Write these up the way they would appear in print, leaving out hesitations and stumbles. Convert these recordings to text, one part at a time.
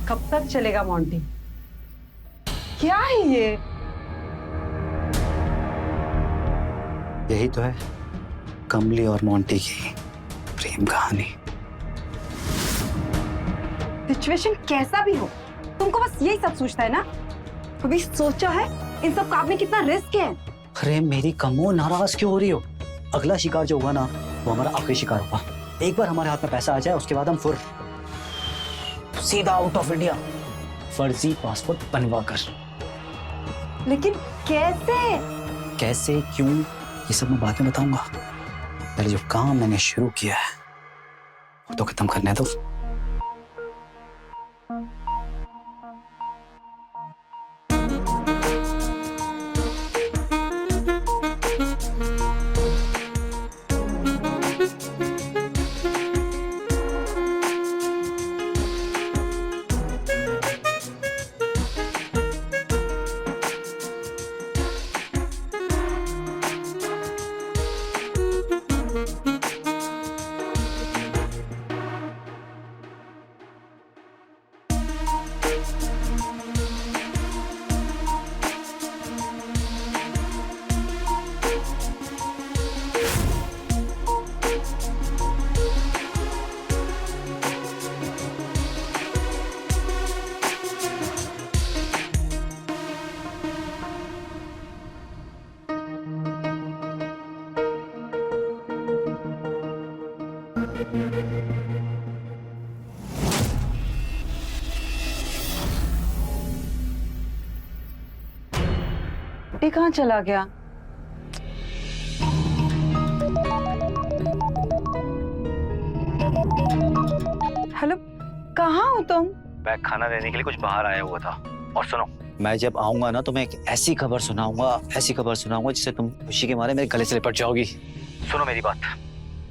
कब तक चलेगा मोंटी? क्या है ये? यही तो है कमली और मोंटी की प्रेम कहानी। सिचुएशन कैसा भी हो, तुमको बस यही सब सोचता है ना? कभी सोचा है इन सब काम में कितना रिस्क है? अरे मेरी कमो, नाराज क्यों हो रही हो? अगला शिकार जो होगा ना, वो हमारा आखिरी शिकार होगा। एक बार हमारे हाथ में पैसा आ जाए, उसके बाद हम फुर सीधा आउट ऑफ इंडिया, फर्जी पासपोर्ट बनवा कर। लेकिन कैसे? कैसे, क्यों, ये सब मैं बाद में बताऊंगा। पहले जो काम मैंने शुरू किया है वो तो खत्म करने दो। ये कहाँ चला गया? हेलो, कहाँ हो तुम? मैं खाना देने के लिए कुछ बाहर आया हुआ था। और सुनो, मैं जब आऊंगा ना तो मैं एक ऐसी खबर सुनाऊंगा, ऐसी खबर सुनाऊंगा जिससे तुम खुशी के मारे मेरे गले से लिपट जाओगी। सुनो मेरी बात,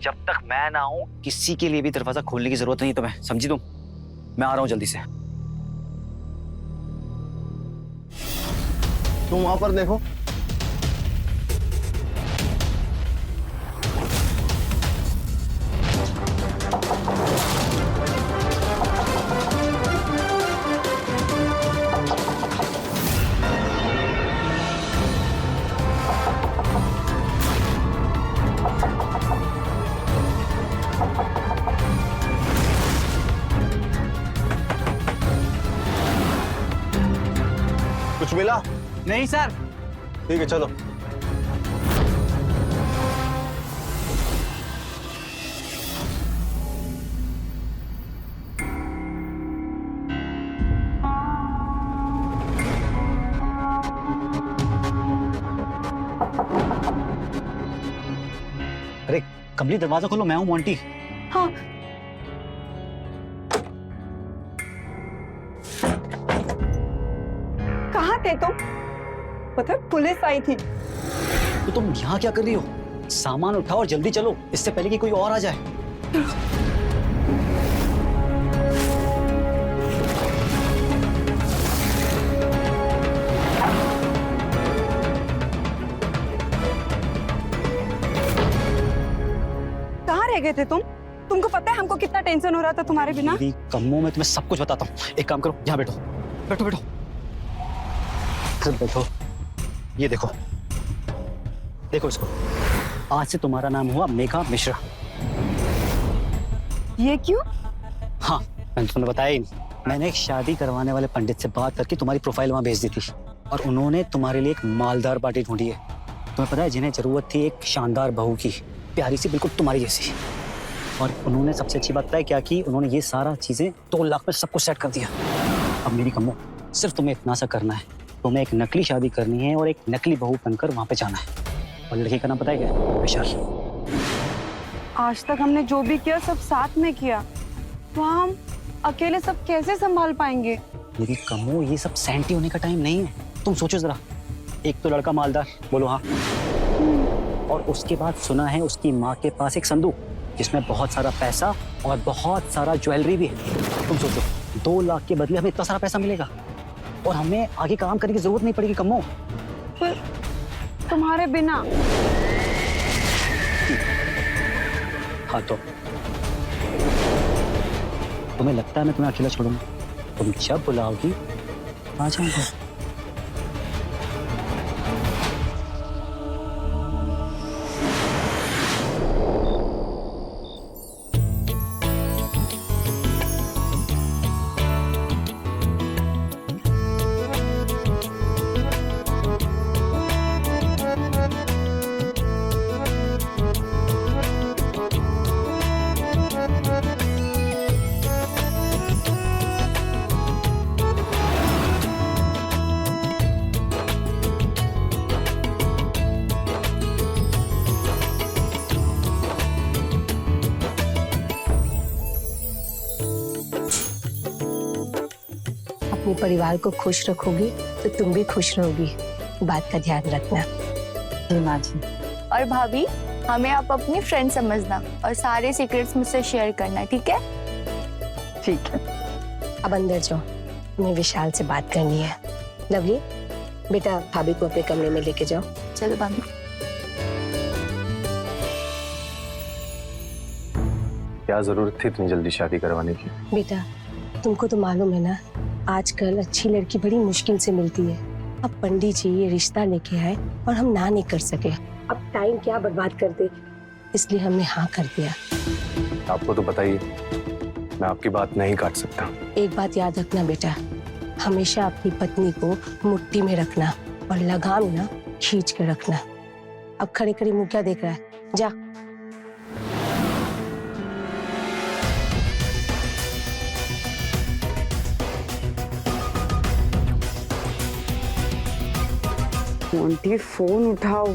जब तक मैं ना आऊं किसी के लिए भी दरवाजा खोलने की जरूरत नहीं तुम्हें, समझी तुम? मैं आ रहा हूं जल्दी से। तुम वहां पर देखो। कुछ मिला? नहीं सर। ठीक है चलो। अरे कमली, दरवाजा खोलो, मैं हूं मोंटी। हाँ, थे तुम? पता है पुलिस आई थी। तो तुम यहाँ क्या कर रही हो? सामान उठाओ और जल्दी चलो, इससे पहले कि कोई और आ जाए। कहाँ रह गए थे तुम? तुमको पता है हमको कितना टेंशन हो रहा था तुम्हारे बिना? मेरी कम्मों में तुम्हें सब कुछ बताता हूँ। एक काम करो, यहाँ बैठो बैठो बैठो सब बैठो। ये देखो, देखो इसको। आज से तुम्हारा नाम हुआ मेघा मिश्रा। ये क्यों? हाँ, मैंने तुम्हें बताया ही नहीं। मैंने एक शादी करवाने वाले पंडित से बात करके तुम्हारी प्रोफाइल वहां भेज दी थी और उन्होंने तुम्हारे लिए एक मालदार पार्टी ढूंढी है। तुम्हें पता है जिन्हें जरूरत थी एक शानदार बहू की, प्यारी सी, बिल्कुल तुम्हारी जैसी। और उन्होंने सबसे अच्छी बात पता है क्या की? उन्होंने ये सारा चीजें 2 लाख में सब कुछ सेट कर दिया। अब मेरी कम्मो, सिर्फ तुम्हें इतना सा करना है। तुम्हें एक नकली शादी करनी है और एक नकली बहू बनकर वहां पे जाना है। और लड़की का नाम पता है क्या? विशाल। आज तक हमने जो भी किया सब साथ में किया, तो हम अकेले सब कैसे संभाल पाएंगे? मेरी कम्मो, ये सब सैंटी होने का टाइम नहीं है। तुम सोचो जरा, एक तो लड़का मालदार, बोलो हाँ, और उसके बाद सुना है उसकी माँ के पास एक संदूक जिसमें बहुत सारा पैसा और बहुत सारा ज्वेलरी भी है। तुम सोचो 2 लाख के बदले हमें इतना सारा पैसा मिलेगा और हमें आगे काम करने की जरूरत नहीं पड़ेगी कम्मो। पर तुम्हारे बिना। हाँ तो तुम्हें लगता है मैं तुम्हें अकेला छोड़ूंगा? तुम जब बुलाओगी आ जाऊंगा। अपने परिवार को खुश रखोगी तो तुम भी खुश रहोगी। बात का ध्यान रखना। माँ जी। और भाभी, हमें आप अपनी फ्रेंड समझना और सारे सीक्रेट्स मुझसे शेयर करना, ठीक है? ठीक है। अब अंदर जाओ, हमें विशाल से बात करनी है। लवली, बेटा भाभी को अपने कमरे में लेके जाओ। चलो भाभी। क्या जरूरत थी इतनी जल्दी शादी करवाने की? बेटा तुमको तो मालूम है ना, आजकल अच्छी लड़की बड़ी मुश्किल से मिलती है। अब पंडित जी ये रिश्ता लेके आए और हम ना नहीं कर सके। अब टाइम क्या बर्बाद कर दे, इसलिए हमने हाँ कर दिया। आपको तो पता ही है, मैं आपकी बात नहीं काट सकता। एक बात याद रखना बेटा, हमेशा अपनी पत्नी को मुट्ठी में रखना और लगाम ना खींच के रखना। अब खड़े खड़े मुंह क्या देख रहा है, जा। मोंटी फोन उठाओ।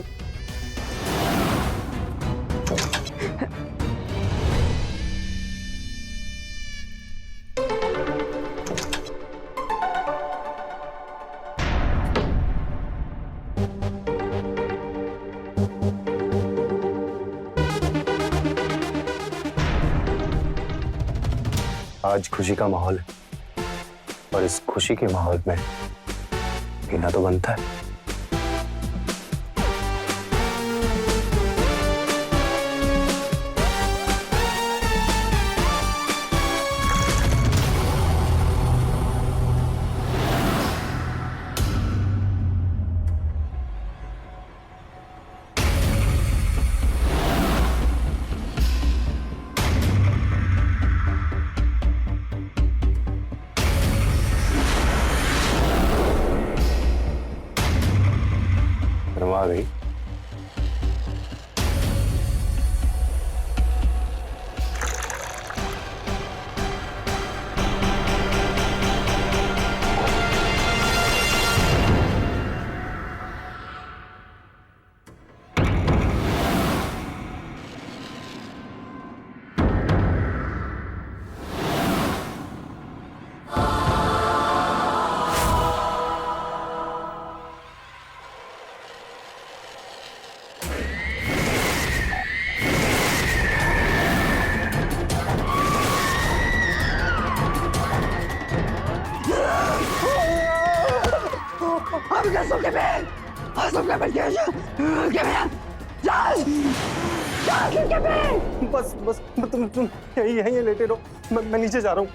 आज खुशी का माहौल है और इस खुशी के माहौल में पीना तो बनता है। बस बस तुम यहीं लेटे रहो, मैं नीचे जा रहा हूँ।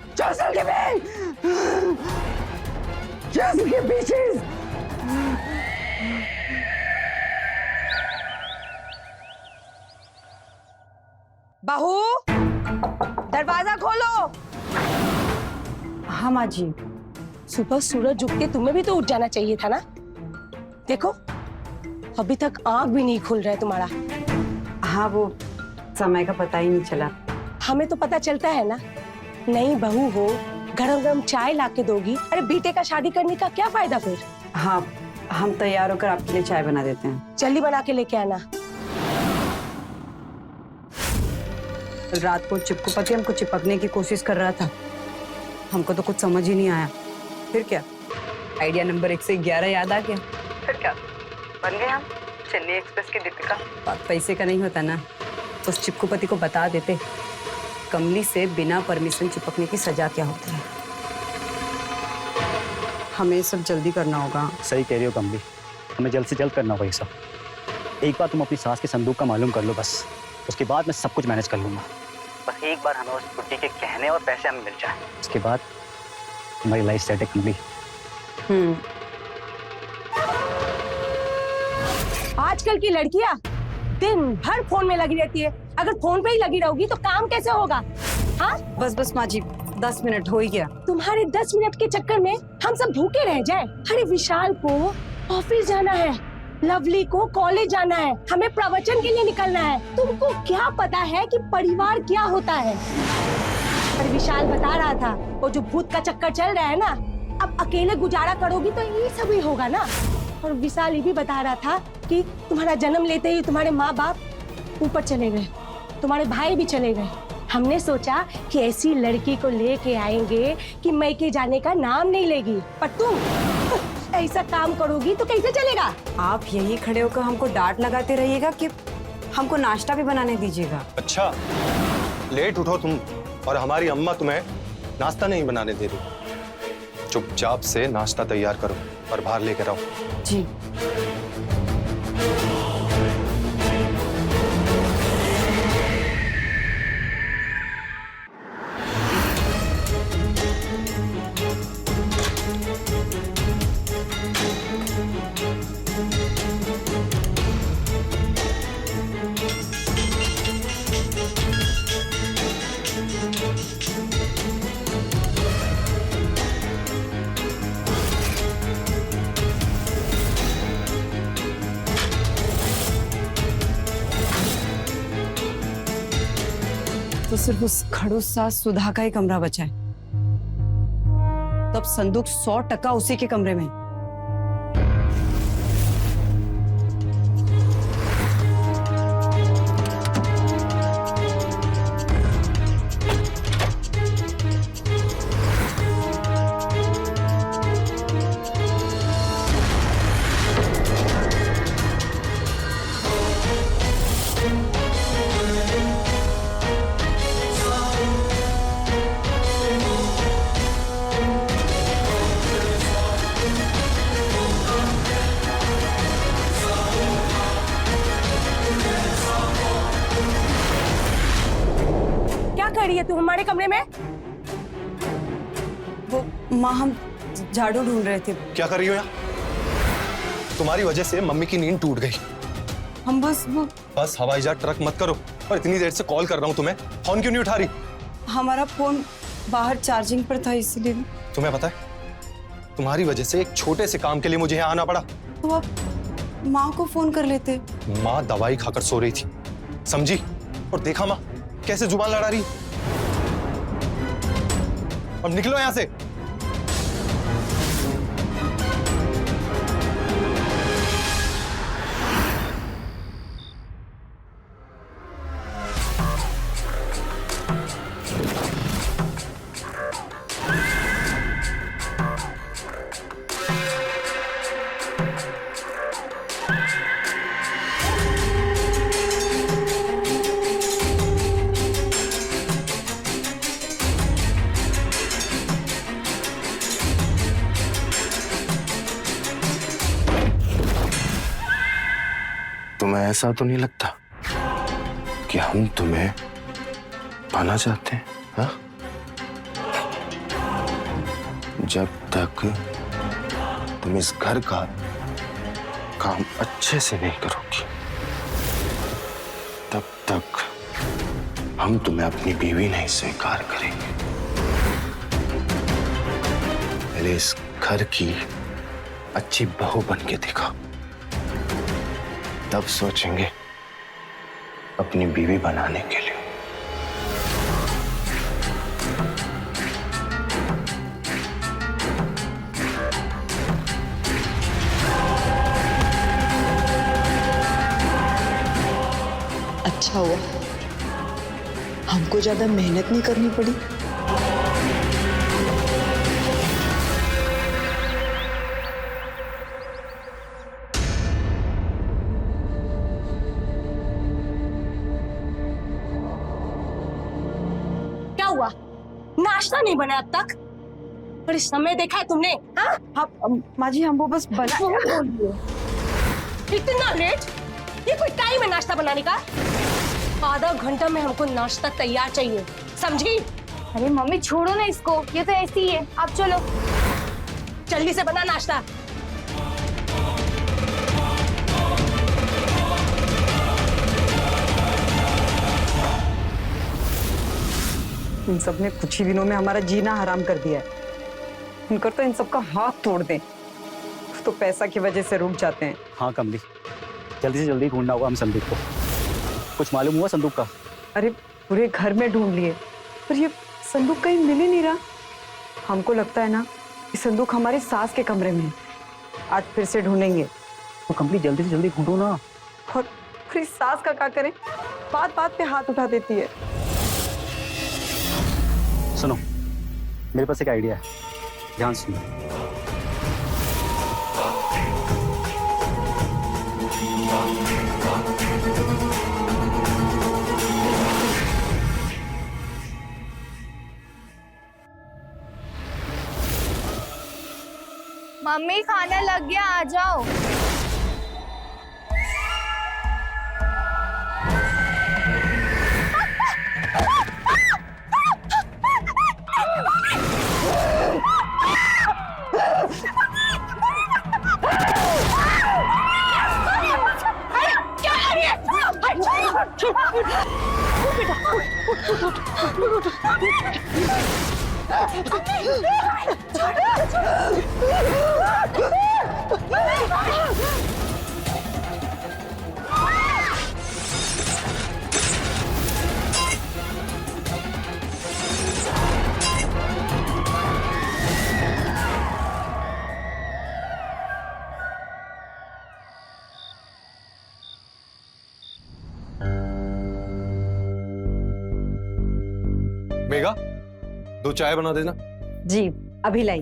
बहू, दरवाजा खोलो। हाँ माँ जी। सुबह सूरज उग के तुम्हें भी तो उठ जाना चाहिए था ना। देखो अभी तक आंख भी नहीं खुल रहा है तुम्हारा। हाँ, वो समय का पता ही नहीं चला। हमें तो पता चलता है ना। नई बहू हो, गरम गरम चाय ला के दोगी। अरे बेटे का शादी करने का क्या फायदा फिर। हाँ, हम तैयार होकर आपके लिए चाय बना देते हैं। जल्दी बना के लेके आना। रात को चिपकू हमको चिपकने की कोशिश कर रहा था, हमको तो कुछ समझ ही नहीं आया। फिर क्या, आइडिया नंबर 1 से 11 याद आ गया। फिर क्या, बन गए हम चेन्नई एक्सप्रेस की दीपिका। बात पैसे का नहीं होता ना, तो उस चिपकूपति को बता देते कमली से बिना परमिशन चिपकने की सजा क्या होती है। हमें सब जल्दी करना होगा। सही कह रही हो कमली, हमें जल्द से जल्द करना होगा ये सब। एक बार तुम अपनी सास के संदूक का मालूम कर लो बस, उसके बाद मैं सब कुछ मैनेज कर लूंगा। बस एक बार हमें उस बुड्ढी के कहने और पैसे हमें मिल जाए, उसके बाद हमारी लाइफ सेट है कमली। आजकल की लड़कियां दिन भर फोन में लगी रहती है। अगर फोन पे ही लगी रहोगी तो काम कैसे होगा। हाँ, बस बस माँ जी, 10 मिनट हो ही गया। तुम्हारे 10 मिनट के चक्कर में हम सब भूखे रह जाए। अरे विशाल को ऑफिस जाना है, लवली को कॉलेज जाना है, हमें प्रवचन के लिए निकलना है। तुमको क्या पता है कि परिवार क्या होता है। पर विशाल बता रहा था वो जो भूत का चक्कर चल रहा है ना, अब अकेले गुजारा करोगी तो ये सब ही होगा ना। और विशाल ये भी बता रहा था कि तुम्हारा जन्म लेते ही तुम्हारे माँ बाप ऊपर चले गए, तुम्हारे भाई भी चले गए। हमने सोचा कि ऐसी लड़की को लेके आएंगे कि मैके जाने का नाम नहीं लेगी, पर तुम ऐसा काम करोगी तो कैसे चलेगा। आप यही खड़े होकर हमको डांट लगाते रहिएगा कि हमको नाश्ता भी बनाने दीजिएगा। अच्छा, लेट उठो तुम और हमारी अम्मा तुम्हें नाश्ता नहीं बनाने दे रही। चुपचाप से नाश्ता तैयार करो और बाहर लेकर आओ। जी। तो सिर्फ उस खड़ूस सास सुधा का ही कमरा बचा है, तब संदूक 100% उसी के कमरे में। कर रही है तू हमारे कमरे में? वो माँ, हम झाड़ू ढूंढ रहे थे। क्या कर रही हो यहाँ? तुम्हारी वजह से मम्मी की नींद टूट गई। हम बस हवाई जहाज ट्रक मत करो। और इतनी देर से कॉल कर रहा हूँ तुम्हें, फोन क्यों नहीं उठा रही? हमारा फोन बाहर चार्जिंग पर था इसलिए। तुम्हें पता है, तुम्हारी वजह से एक छोटे से काम के लिए मुझे यहाँ आना पड़ा। तो आप माँ को फोन कर लेते। माँ दवाई खाकर सो रही थी, समझी? और देखा माँ कैसे जुबान लड़ा रही। अब निकलो यहाँ से। ऐसा तो नहीं लगता कि हम तुम्हें पाना चाहते हैं, हाँ? जब तक तुम इस घर का काम अच्छे से नहीं करोगी, तब तक हम तुम्हें अपनी बीवी नहीं स्वीकार करेंगे। पहले इस घर की अच्छी बहू बन के दिखा, तब सोचेंगे अपनी बीवी बनाने के लिए। अच्छा हुआ हमको ज्यादा मेहनत नहीं करनी पड़ी। क्या हुआ? नाश्ता नहीं बना अब तक? पर इस समय देखा है तुमने? हाँ? माँ जी हम वो बस बना इतना लेट? ये कोई टाइम है नाश्ता बनाने का? आधा घंटा में हमको नाश्ता तैयार चाहिए, समझी? अरे मम्मी छोड़ो ना इसको, ये तो ऐसी ही है। आप चलो। जल्दी से बना नाश्ता। इन सब ने कुछ ही दिनों में हमारा जीना हराम कर दिया है। इनकर तो इन सबका हाथ तोड़ दें तो पैसा की वजह से रुक जाते हैं। हाँ कमली, जल्दी से जल्दी ढूंढना होगा हम संदूक को। कुछ मालूम हुआ संदूक का? अरे पूरे घर में ढूंढ लिए पर ये संदूक कहीं मिल ही नहीं रहा। हमको लगता है ना ये संदूक हमारी सास के कमरे में है। आज फिर से ढूंढेंगे। तो कमली जल्दी से जल्दी ढूंढो ना। और फिर इस सास का क्या करें? बात बात पे हाथ उठा देती है। सुनो, मेरे पास एक आइडिया है, ध्यान सुनो। मम्मी खाना लग गया, आ जाओ। मेघा, 2 चाय बना देना। जी अभी लाई।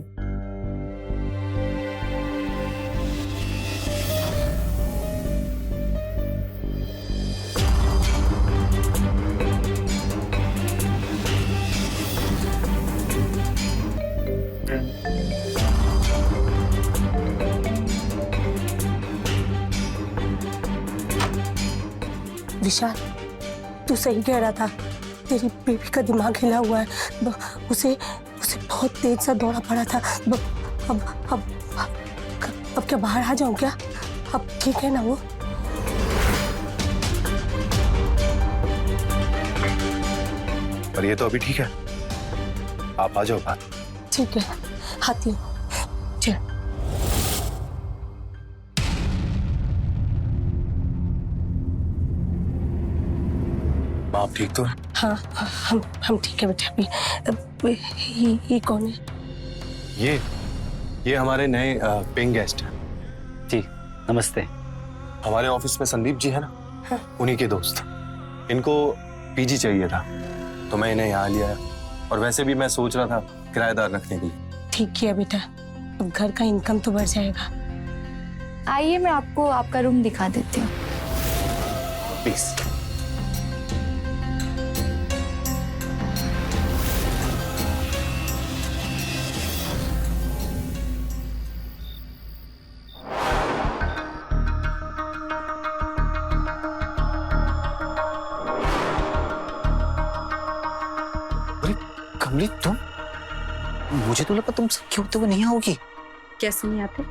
विशाल, तू सही कह रहा था। तेरी बेबी का दिमाग हिला हुआ है। उसे बहुत तेज सा दौड़ा पड़ा था। अब क्या बाहर आ जाऊं क्या? अब ठीक है ना वो? पर ये तो अभी ठीक है, आप आ जाओ बात। ठीक है, आती हूँ। चल। आप ठीक तो है? हाँ, हम ठीक है बेटा। अभी ये कौन है? ये हमारे नए पेइंग गेस्ट हैं। जी नमस्ते। हमारे ऑफिस में संदीप जी है ना, उन्हीं के दोस्त। इनको पीजी चाहिए था तो मैं इन्हें यहाँ लिया। और वैसे भी मैं सोच रहा था किराएदार रखने के लिए। ठीक किया बेटा, अब घर का इनकम तो बढ़ जाएगा। आइए मैं आपको आपका रूम दिखा देती हूँ। प्लीज। कमली तुम, मुझे तो लगा तुम सख्या होते हुए नहीं आओगी। कैसे नहीं आते?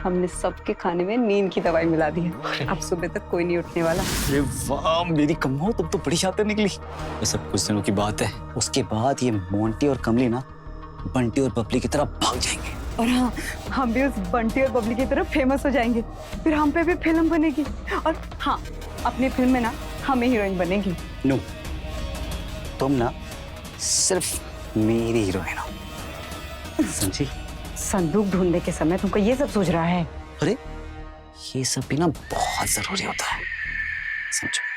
हमने सबके खाने में नींद की दवाई मिला दी है। अब सुबह तक कोई नहीं उठने वाला। अरे वाह मेरी कम्मो, तुम तो बड़ी शातिर निकली। ये सब कुछ दिनों की बात है, उसके बाद ये मोंटी और कमली ना बंटी और बबली की तरफ भाग जाएंगे। और हाँ, हम भी उस बंटी और बबली की तरफ फेमस हो जाएंगे। फिर हम पे भी फिल्म बनेगी। और हाँ, अपनी फिल्म में ना हमें हीरोइन बनेगी। नो, तुम ना सिर्फ मेरी हीरोइन हो, समझी? संदूक ढूंढने के समय तुमको ये सब सोच रहा है? अरे ये सब भी ना बहुत जरूरी होता है, समझो।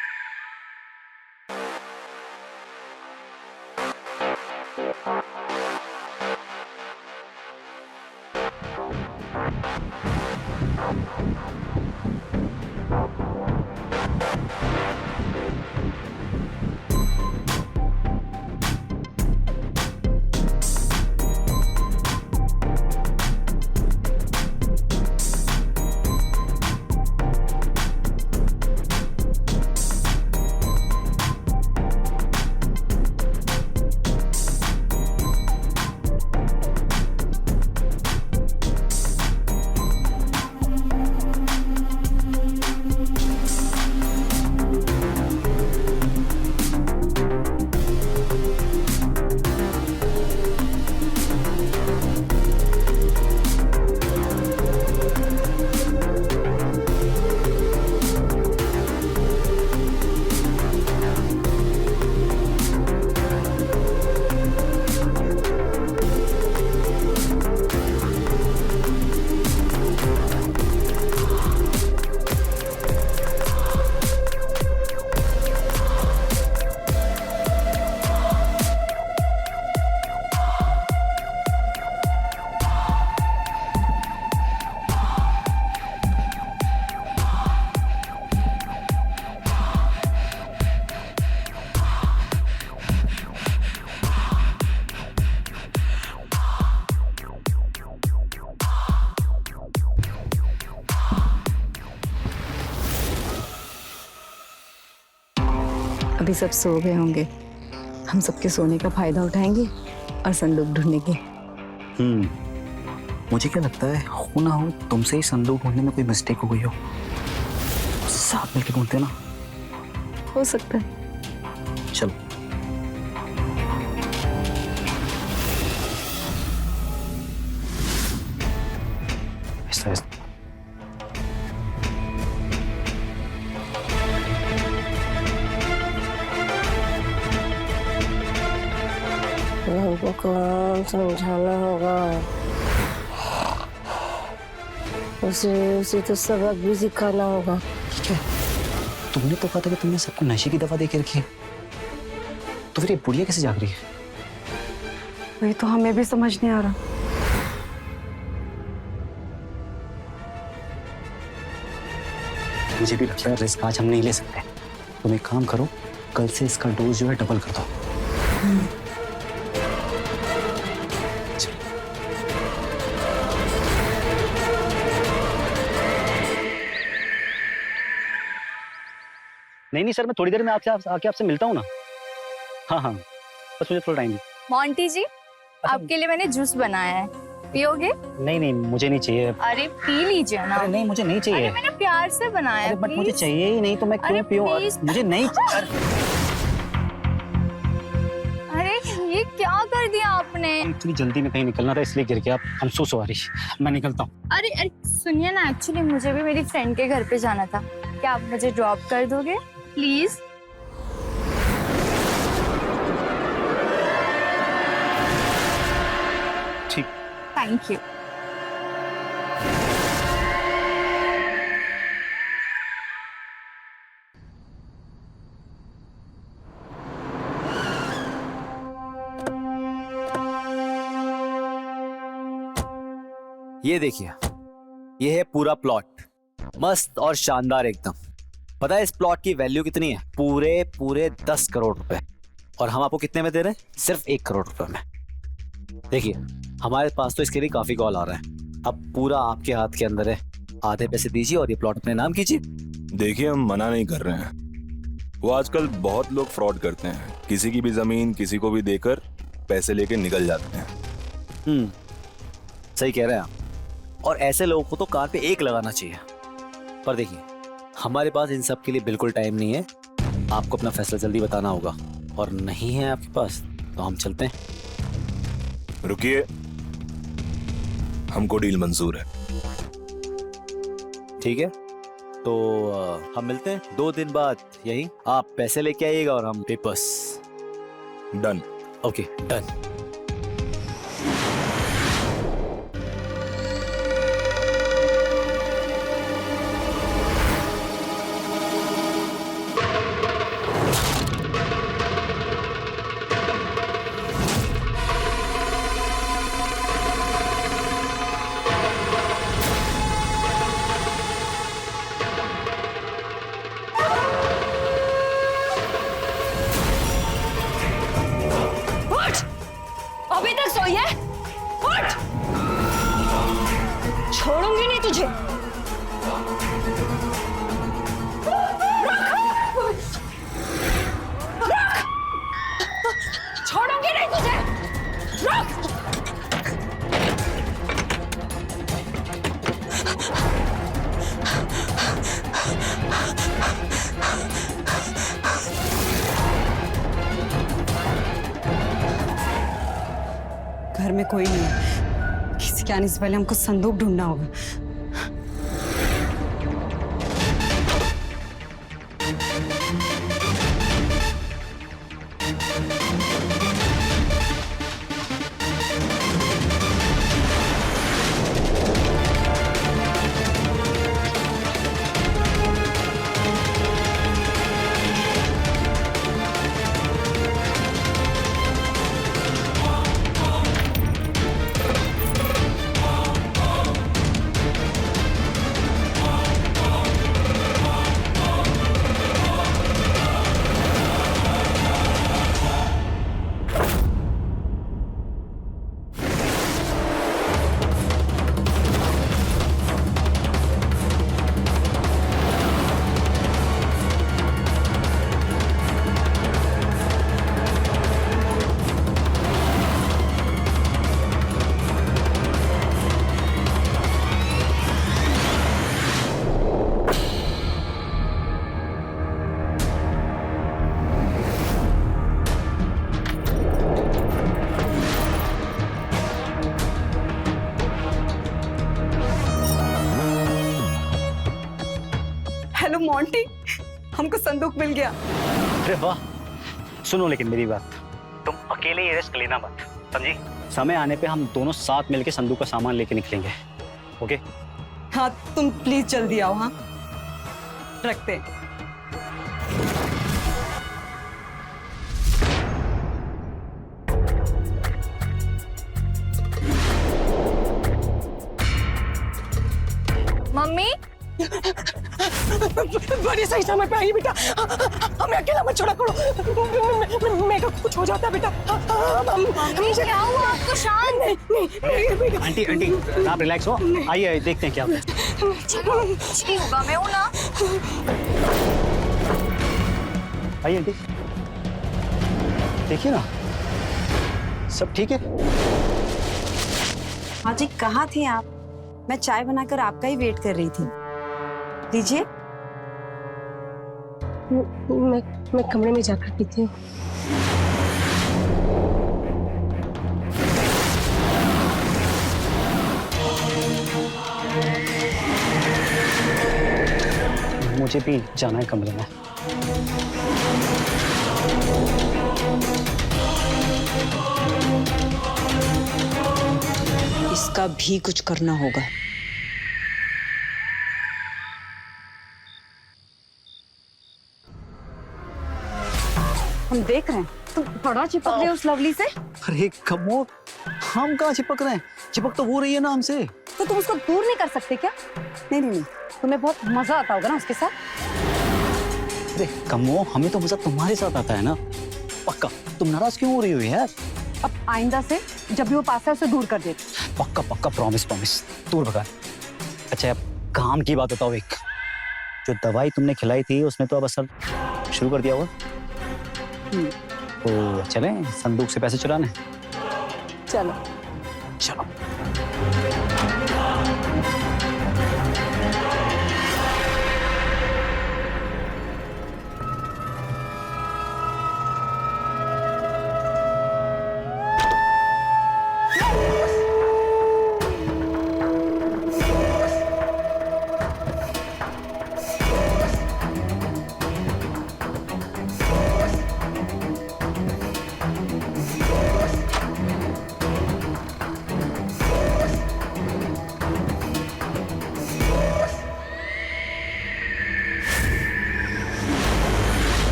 अभी सब सो गए होंगे। हम सबके सोने का फायदा उठाएंगे और संदूक ढूंढेंगे। मुझे क्या लगता है, हो ना हो तुमसे ही संदूक ढूंढने में कोई मिस्टेक हो गई हो। साथ मिलके ढूंढते ना। हो सकता है। चलो। ऐसा हमको कौन समझाना होगा, उसे तो सबक भी सिखाना होगा। ठीक है, तुमने तो कहा था कि तुमने सबको नशे की दवा दे के रखी है, तो फिर ये बुढ़िया कैसे जाग रही है? वही तो हमें भी समझ नहीं आ रहा। मुझे भी लगता है रिस्क आज हम नहीं ले सकते। तुम एक काम करो, कल से इसका डोज जो है डबल कर दो। नहीं सर, मैं थोड़ी देर में आपसे मिलता हूँ ना। हाँ, बस मुझे थोड़ा टाइम दीजिए। मोंटी जी, आपके लिए मैंने जूस बनाया है, पियोगे? नहीं मुझे नहीं चाहिए। अरे पी लीजिए ना। अरे नहीं, मुझे नहीं चाहिए। अरे मैंने प्यार से बनाया है। बट मुझे चाहिए ही नहीं, तो मैं क्यों पीऊं? मुझे नहीं। अरे ये क्या कर दिया आपने? इतनी जल्दी में कहीं निकलना था इसलिए गिर गया। I'm so sorry। मैं निकलता हूँ। अरे सुनिए ना, एक्चुअली मुझे भी मेरी फ्रेंड के घर पे जाना था। क्या आप मुझे ड्रॉप कर दोगे प्लीज? ठीक। Thank you. ये देखिए, ये है पूरा प्लॉट, मस्त और शानदार एकदम। पता है इस प्लॉट की वैल्यू कितनी है? पूरे 10 करोड़ रुपए। और हम आपको कितने में दे रहे हैं? सिर्फ 1 करोड़ रुपए में। देखिए, हमारे पास तो इसके लिए काफी कॉल आ रहा है। अब पूरा आपके हाथ के अंदर है, आधे पैसे दीजिए और ये प्लॉट अपने नाम कीजिए। देखिए, हम मना नहीं कर रहे हैं। वो आजकल बहुत लोग फ्रॉड करते हैं, किसी की भी जमीन किसी को भी देकर पैसे लेके निकल जाते हैं। सही कह रहे हैं आप। और ऐसे लोगों को तो कार पे एक लगाना चाहिए। पर देखिए, हमारे पास इन सब के लिए बिल्कुल टाइम नहीं है। आपको अपना फैसला जल्दी बताना होगा, और नहीं है आपके पास तो हम चलते हैं। रुकिए, हमको डील मंजूर है। ठीक है, तो हम मिलते हैं 2 दिन बाद यही। आप पैसे लेके आइएगा और हम पेपर्स। डन। Okay, done. अभी तक सोई है? उठ! छोड़ूंगी नहीं तुझे। छोड़ूंगी नहीं तुझे। रुक! घर में कोई नहीं है। किसी के आने से पहले हमको संदूक ढूंढना होगा। हेलो मॉन्टी, हमको संदूक मिल गया। अरे वाह। सुनो लेकिन मेरी बात, तुम अकेले ये रिस्क लेना मत, समझी? समय आने पे हम दोनों साथ मिलके संदूक का सामान लेके निकलेंगे। ओके? हाँ, तुम प्लीज जल्दी आओ। हाँ, रखते हैं। मम्मी, बड़ी सही समय पे आई बेटा। हमें अकेला मत छोड़ा करो। मेरे को कुछ हो जाता है बेटा। मम्मी क्या हुआ आपको? शांत। नहीं बेटा। आंटी आंटी आप रिलैक्स हो, आइए देखते हैं क्या होता है। ठीक होगा, मैं हूं ना। आइए आंटी, देखिए ना, सब ठीक है। हाँ जी, कहाँ थे आप? मैं चाय बनाकर आपका ही वेट कर रही थी। लीजिए। मैं कमरे में जाकर पीती हूँ। मुझे भी जाना है कमरे में। इसका भी कुछ करना होगा। हम देख रहे हैं तुम बड़ा चिपक रहे हो उस लवली से। अरे कमो, हम कहाँ चिपक रहे हैं? चिपक तो वो रही है ना हमसे। तो तुम उसको दूर नहीं कर सकते क्या? नहीं नहीं नहीं, तुम्हें बहुत मजा आता होगा ना उसके साथ। अरे कमो, हमें तो मजा तुम्हारे साथ आता है ना। पक्का तुम नाराज क्यों हो रही हो यार? अब आइंदा से जब भी वो पास है उसे दूर कर दे। पक्का पक्का, प्रॉमिस प्रॉमिस, दूर भगा। अच्छा, अब काम की बात बताओ। एक जो दवाई तुमने खिलाई थी उसने तो अब असर शुरू कर दिया होगा। तो चलें संदूक से पैसे चुराने। चलो। चलो।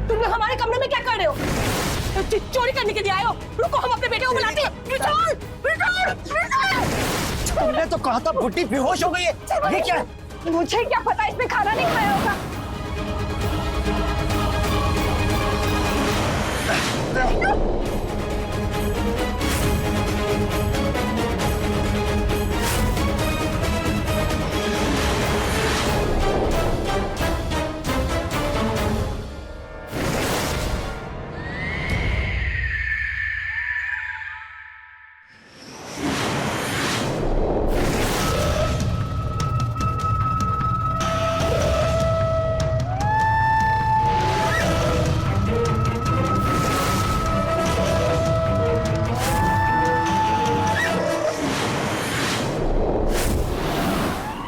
तुम लोग हमारे कमरे में क्या कर रहे हो? चोरी करने के लिए आए हो? रुको, हम अपने बेटे को बुलाते हैं। विशाल, विशाल, विशाल! तुमने तो कहा था बुड्ढी बेहोश हो गई है। ये क्या है? मुझे क्या पता, इसने खाना नहीं खाया होगा।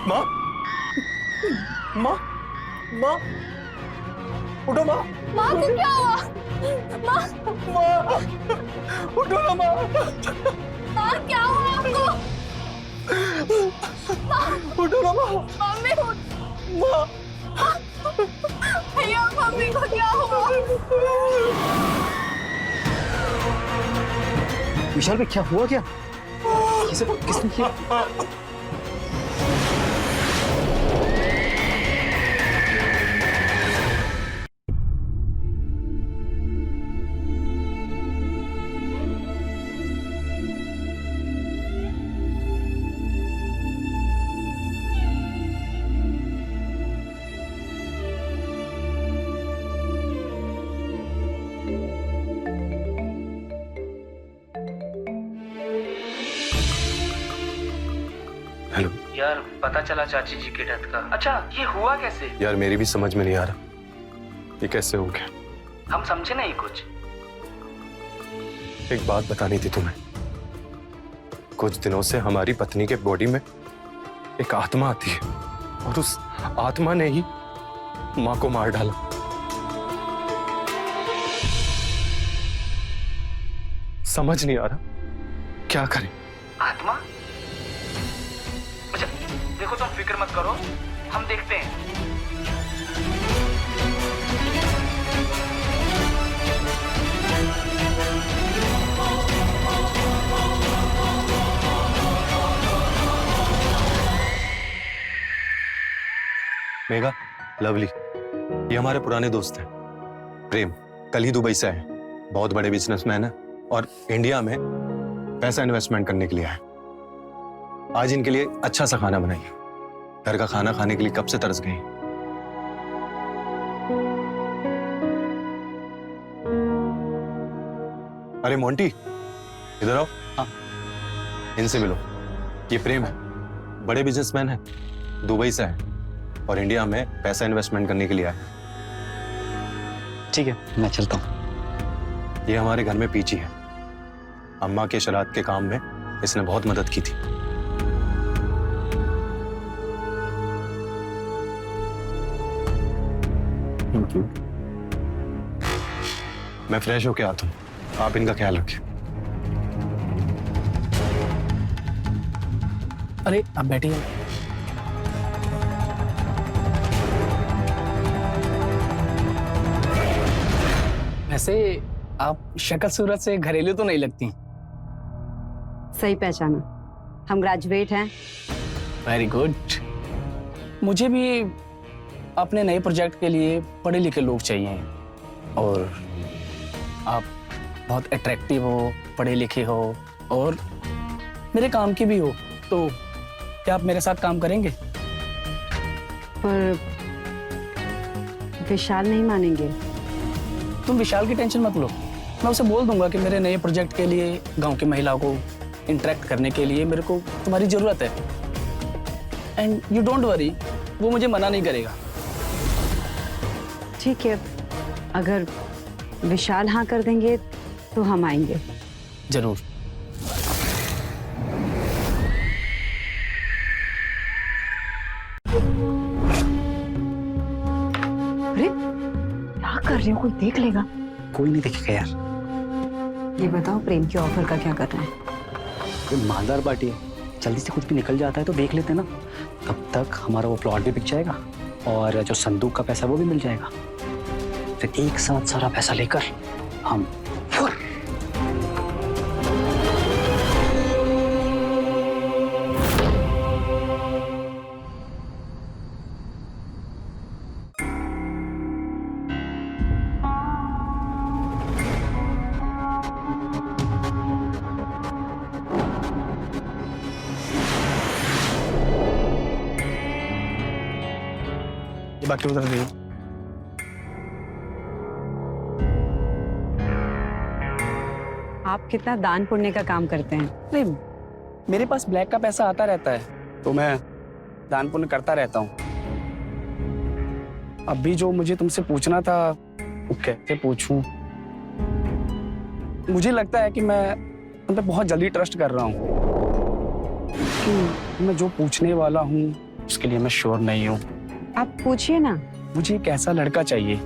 माँ, माँ, माँ, उठो माँ, माँ को क्या हुआ? माँ, माँ, उठो ना माँ, माँ क्या हुआ आपको? उठो ना माँ, मम्मी उठ। माँ, भैया मम्मी को क्या हुआ? विशाल भाई क्या हुआ क्या? ये सब किसने किया? हेलो यार पता चला चाची जी के डेथ का। अच्छा ये हुआ कैसे? यार, मेरी भी समझ में नहीं आ रहा ये कैसे हो गया। हम समझे नहीं कुछ। एक बात बतानी थी तुम्हें। कुछ दिनों से हमारी पत्नी के बॉडी में एक आत्मा आती है और उस आत्मा ने ही माँ को मार डाला। समझ नहीं आ रहा क्या करें। आत्मा? अच्छा देखो तुम फिक्र मत करो, हम देखते हैं। मेघा, लवली, ये हमारे पुराने दोस्त हैं। प्रेम कल ही दुबई से आए, बहुत बड़े बिजनेसमैन है और इंडिया में पैसा इन्वेस्टमेंट करने के लिए आए। आज इनके लिए अच्छा सा खाना बनाइए। घर का खाना खाने के लिए कब से तरस गए। अरे मोंटी, इधर आओ। हाँ। इनसे मिलो। ये प्रेम है, बड़े बिजनेसमैन है, दुबई से है और इंडिया में पैसा इन्वेस्टमेंट करने के लिए आए। ठीक है, मैं चलता हूँ। ये हमारे घर में पीची है। अम्मा के श्राद्ध के काम में इसने बहुत मदद की थी। Thank you. मैं फ्रेश होके आता हूँ, आप इनका ख्याल रखें। अरे अब बैठिए। वैसे आप शक्ल सूरत से घरेलू तो नहीं लगती। सही पहचाना, हम ग्रेजुएट हैं। Very good. मुझे भी अपने नए प्रोजेक्ट के लिए पढ़े लिखे लोग चाहिए और आप बहुत अट्रैक्टिव हो, पढ़े लिखे हो और मेरे काम की भी हो, तो क्या आप मेरे साथ काम करेंगे? पर विशाल नहीं मानेंगे। तुम विशाल की टेंशन मत लो, मैं उसे बोल दूंगा कि मेरे नए प्रोजेक्ट के लिए गांव की महिलाओं को इंटरेक्ट करने के लिए मेरे को तुम्हारी जरूरत है। एंड यू डोंट वरी, वो मुझे मना नहीं करेगा। ठीक है, अगर विशाल हाँ कर देंगे तो हम आएंगे। जरूर। अरे क्या कर रहे हो, कोई देख लेगा? कोई नहीं देखेगा यार। ये बताओ प्रेम के ऑफर का क्या करना है? ये मालदार पार्टी है, जल्दी से कुछ भी निकल जाता है तो देख लेते हैं ना। तब तक हमारा वो प्लॉट भी बिक जाएगा और जो संदूक का पैसा वो भी मिल जाएगा। फिर एक साथ सारा पैसा लेकर हम ये बाकी उधर दे। आप कितना दान पुण्य का काम करते हैं? नहीं, मेरे पास ब्लैक का पैसा आता रहता है तो मैं दान पुण्य करता रहता हूँ। अभी जो मुझे तुमसे पूछना था वो कैसे पूछूं? मुझे लगता है कि मैं तुम पे बहुत जल्दी ट्रस्ट कर रहा हूँ कि मैं जो पूछने वाला हूँ उसके लिए मैं श्योर नहीं हूँ। आप पूछिए ना। मुझे एक ऐसा लड़का चाहिए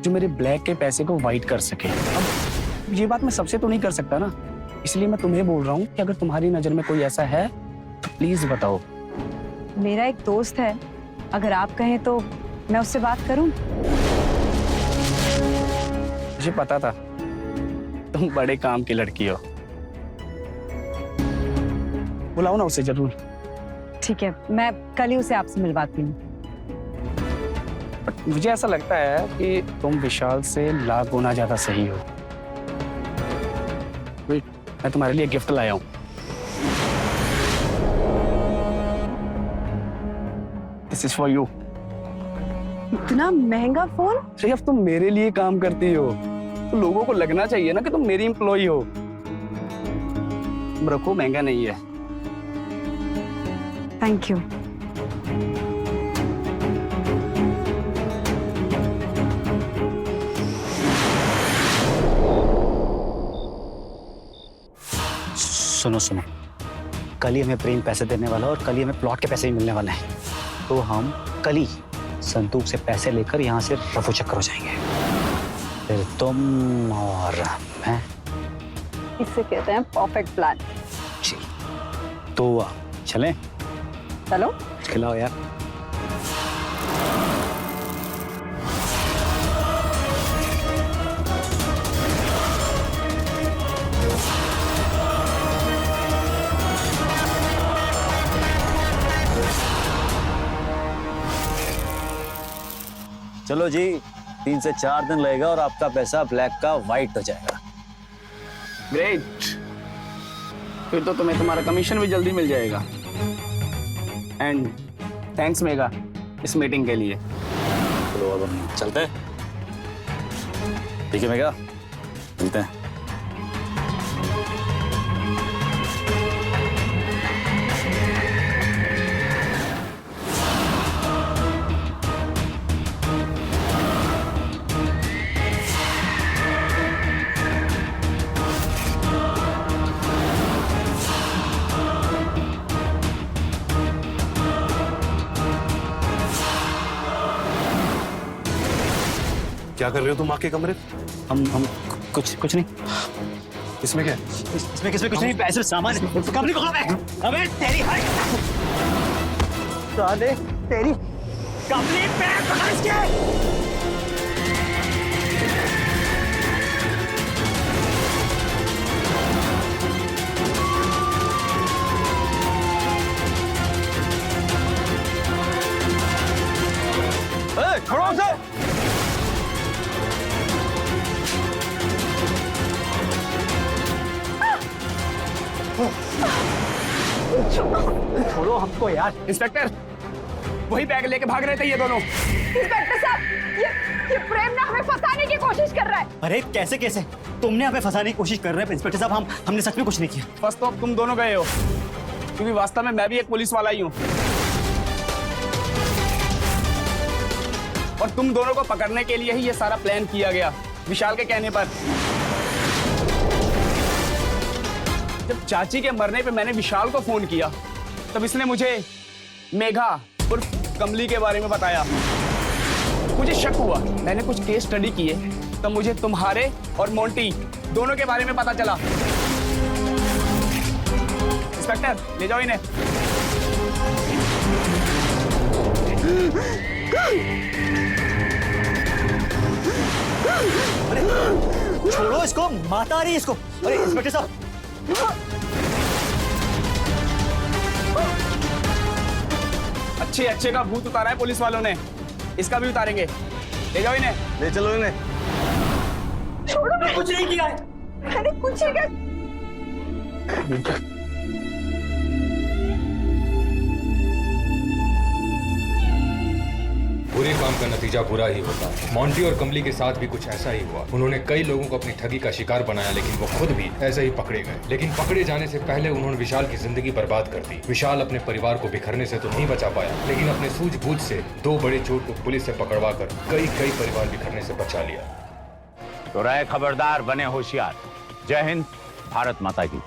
जो मेरे ब्लैक के पैसे को वाइट कर सके। अब ये बात मैं सबसे तो नहीं कर सकता ना, इसलिए मैं तुम्हें बोल रहा हूँ कि अगर तुम्हारी नजर में कोई ऐसा है तो प्लीज बताओ। मेरा एक दोस्त है, अगर आप कहें तो मैं उससे बात करूं। मुझे पता था तुम बड़े काम की लड़की हो। बुलाओ ना उसे जरूर। ठीक है, मैं कल ही उसे आपसे मिलवाती हूँ। बट मुझे ऐसा लगता है कि तुम विशाल से लाख गुना ज्यादा सही हो। वेट, मैं तुम्हारे लिए गिफ्ट लाया हूँ। This is for you. इतना महंगा फोन? सिर्फ तुम मेरे लिए काम करती हो तो लोगों को लगना चाहिए ना कि तुम मेरी एम्प्लॉई हो। तुम रखो, महंगा नहीं है। Thank you. सुनो सुनो, कल ही हमें प्रेम पैसे देने वाला है और कल ही हमें प्लॉट के पैसे भी मिलने वाले हैं। तो हम कल ही संदूक से पैसे लेकर यहाँ से रफू चक्कर हो जाएंगे। फिर तुम और मैं। इससे कहते हैं परफेक्ट प्लान। जी, तो चलें? चलो। खिलाओ यार। चलो जी, 3 से 4 दिन लगेगा और आपका पैसा ब्लैक का वाइट हो जाएगा। ग्रेट, फिर तो तुम्हें तुम्हारा कमीशन भी जल्दी मिल जाएगा। एंड थैंक्स मेगा इस मीटिंग के लिए। चलो अब हम चलते हैं। ठीक है मेगा, मिलते हैं। क्या कर रहे हो तुम आके कमरे? हम कुछ नहीं। इसमें क्या है? इसमें किसमें कुछ नहीं, पैसे सामान कंपनी खोलो मैं। अबे तेरी साले तेरी कंपनी पे पकड़ इसके। खड़ो से। छोड़ो हमको यार। इंस्पेक्टर, वही बैग लेके भाग रहे थे ये दोनों। इंस्पेक्टर साहब, ये प्रेम ना हमें फंसाने की कोशिश कर रहा है। अरे कैसे कैसे? तुमने हमें फंसाने की कोशिश कर रहे हैं इंस्पेक्टर साहब, हमने सच में कुछ नहीं किया। बस तो अब तुम दोनों गए हो, क्योंकि वास्तव में मैं भी एक पुलिस वाला ही हूँ। और तुम दोनों को पकड़ने के लिए ही ये सारा प्लान किया गया, विशाल के कहने पर। जब चाची के मरने पे मैंने विशाल को फोन किया, तब इसने मुझे मेघा उर्फ कमली के बारे में बताया। मुझे शक हुआ, मैंने कुछ केस स्टडी किए, तब मुझे तुम्हारे और मोंटी दोनों के बारे में पता चला। इंस्पेक्टर ले जाओ इन्हें। अरे छोड़ो इसको, माता आ रही है इसको। अरे इंस्पेक्टर साहब, अच्छे अच्छे का भूत उतारा है पुलिस वालों ने, इसका भी उतारेंगे। ले जाओ इन्हें, ले चलो इन्हें। छोड़ो, मैं कुछ नहीं किया है। मैंने कुछ नहीं किया। बुरे काम का नतीजा बुरा ही होता है। मोंटी और कमली के साथ भी कुछ ऐसा ही हुआ। उन्होंने कई लोगों को अपनी ठगी का शिकार बनाया, लेकिन वो खुद भी ऐसे ही पकड़े गए। लेकिन पकड़े जाने से पहले उन्होंने विशाल की जिंदगी बर्बाद कर दी। विशाल अपने परिवार को बिखरने से तो नहीं बचा पाया, लेकिन अपने सूझबूझ से 2 बड़े चोर को पुलिस से पकड़वा कर कई परिवार बिखरने से बचा लिया। तो रहे खबरदार, बने होशियार। जय हिंद, भारत माता की।